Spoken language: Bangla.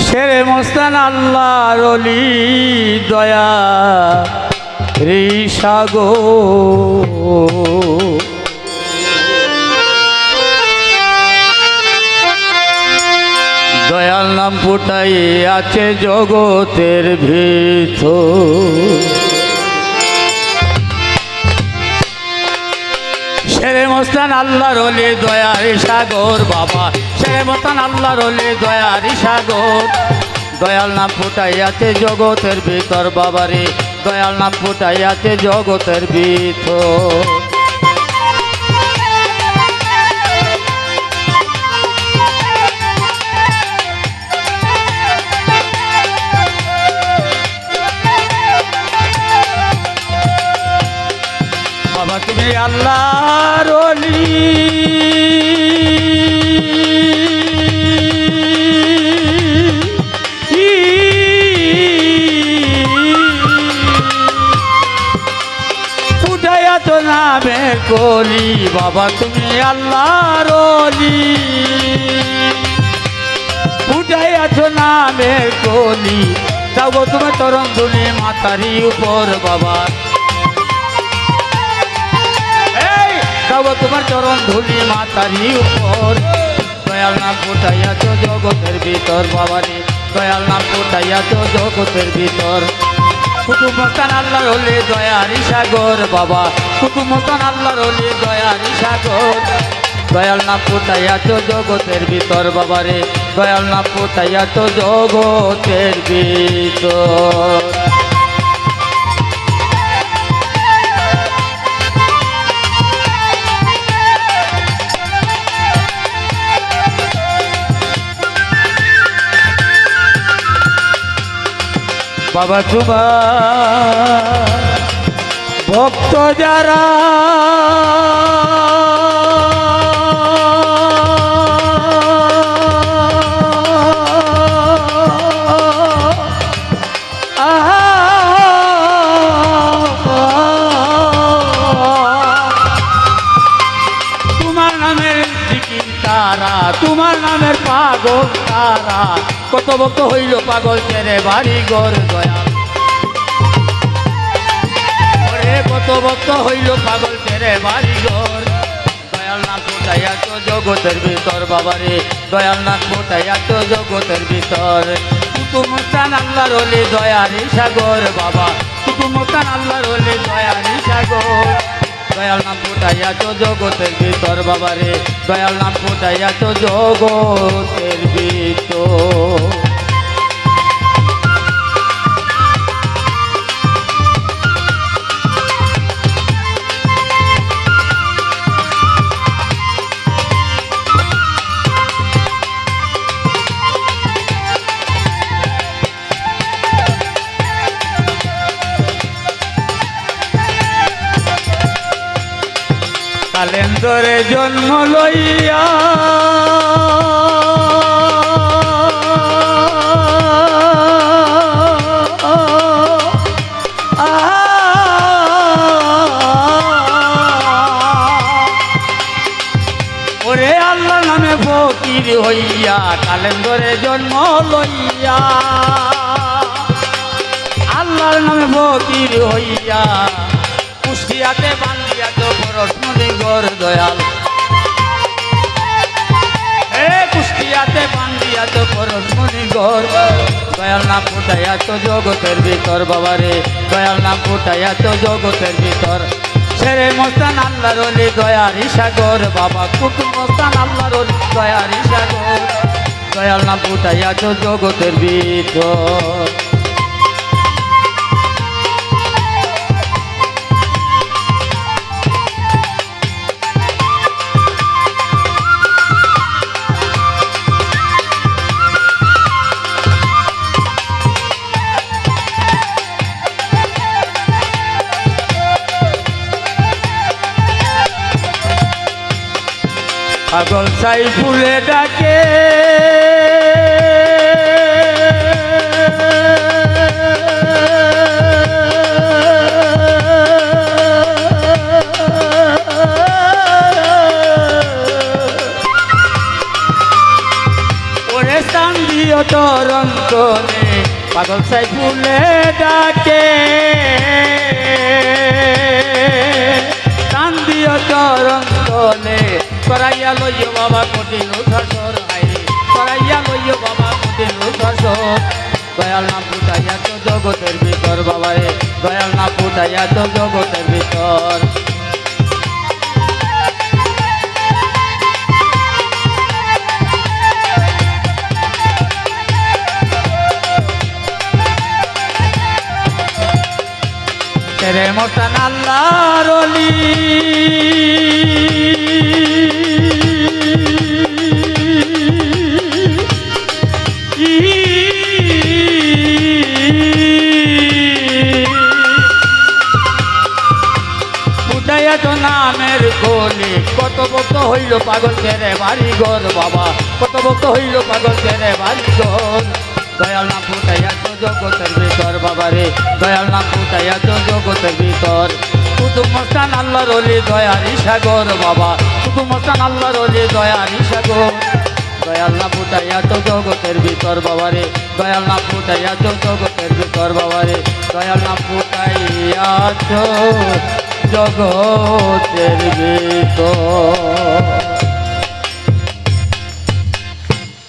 শেরে মস্তান আল্লাহর ওলি দয়া ঋষাগো দয়াল নাম ফুটাই আছে জগতের ভিতর। শেরে মস্তান আল্লাহর ওলি দয়ার সাগর বাবা, শেরে মস্তান আল্লাহর ওলি দয়ার সাগর। দয়াল নাম ফুটাইয়াছে জগতের ভিতর বাবারে, দয়াল নাম ফুটাইয়াছে জগতের ভিতর। বাবা তুমি আল্লাহর ওলি, ফুটাইয়া তো নামের কলি। বাবা তুমি আল্লাহর ওলি, ফুটাইয়া তো নামের কলি। যাও গো তোমার চরণ ধুলি মাতারি উপর বাবা, তোমার চরণ ধুলি মাতারি উপর। দয়াল নাম ফুটাইয়াছ জগতের ভিতর বাবারে, দয়াল নাম ফুটাইয়াছ জগতের ভিতর। কুতুব মস্তান আল্লাহর ওলি দয়ার সাগর বাবা, কুতুব মস্তান আল্লাহর ওলি দয়ার সাগর। দয়াল নাম ফুটাইয়াছ জগতের ভিতর বাবারে, দয়াল নাম ফুটাইয়াছ জগতের ভিতর। বাবা তোমার ভক্ত যারা তোমার নামের জিকির তারা, তোমার নামের পাগল তারা। কত ভক্ত হইল পাগল ছেড়ে বাড়ি ঘর দয়াল, কত ভক্ত হইল পাগল ছেড়ে বাড়ি ঘর। দয়াল নাম ফুটাইয়াছ জগতের ভিতর বাবারে, দয়াল নাম ফুটাইয়াছ জগতের ভিতর। কুতুব মস্তান আল্লাহর ওলি দয়ার সাগর বাবা, কুতুব মস্তান আল্লাহর ওলি দয়ার সাগর। দয়াল নাম ফুটাইয়াছ জগতের ভিতর বাবারে, দয়াল নাম ফুটাইয়াছ জগতের ভিতর। কালেন্দরে জন্ম লইয়া ওরে আল্লাহ নামে ফকির হইয়া, কালেন্দরে জন্ম লইয়া আল্লাহর নামে ফকির হইয়া। কুষ্টিয়াতে বান্ধিয়া তো পরশমণি গর দয়াল, কুষ্টিয়াতে বান্ধিয়া তো পরশমণি গর। দয়াল নাম ফুটাইয়াছ জগতের ভিতর বাবারে, দয়াল নাম ফুটাইয়াছ জগতের ভিতর। শেরে মস্তান আল্লাহর ওলি দয়ার সাগর বাবা, কুতুব মস্তান আল্লাহর ওলি দয়ার সাগর। দয়াল নাম ফুটাইয়াছ জগতের ভিতর। পাগল সাই ফুলে ডাকে ওরে চান্দিও তো চরণ তলে পাগল সাই ফুলে ডাকে টান দিও চরণ তলে করাইয়া লইও বাবা কঠিন শাসর আইরে করাইয়া লইও বাবা কঠিন শাসর দয়াল নাম ফুটাইয়া তো জগতের ভিতর বাবারে দয়াল নাম ফুটাইয়া তো জগতের ভিতর তেরে মতন আল্লাহর ওলি ফুটাইয়া তো নামের কোলে কত ভক্ত হইল পাগল তেরে বাড়ি ঘর বাবা কত ভক্ত হইল পাগল তেরে বাড়ি ঘর দয়াল নাম ফুটাইয়া তো জগতের ভিতর বাবারে দয়াল নাম ফুটাইয়া তো জগতের ভিতর কুতুব মস্তান আল্লাহর ওলি দয়ারি সাগর বাবা কুতুব মস্তান আল্লাহর ওলি দয়ারি সাগর দয়াল নাম ফুটাইয়া তো জগতের ভিতর বাবারে দয়াল নাম ফুটাইয়া তো জগতের ভিতর বাবারে দয়াল নাম ফুটাইয়া তো জগতের ভিতর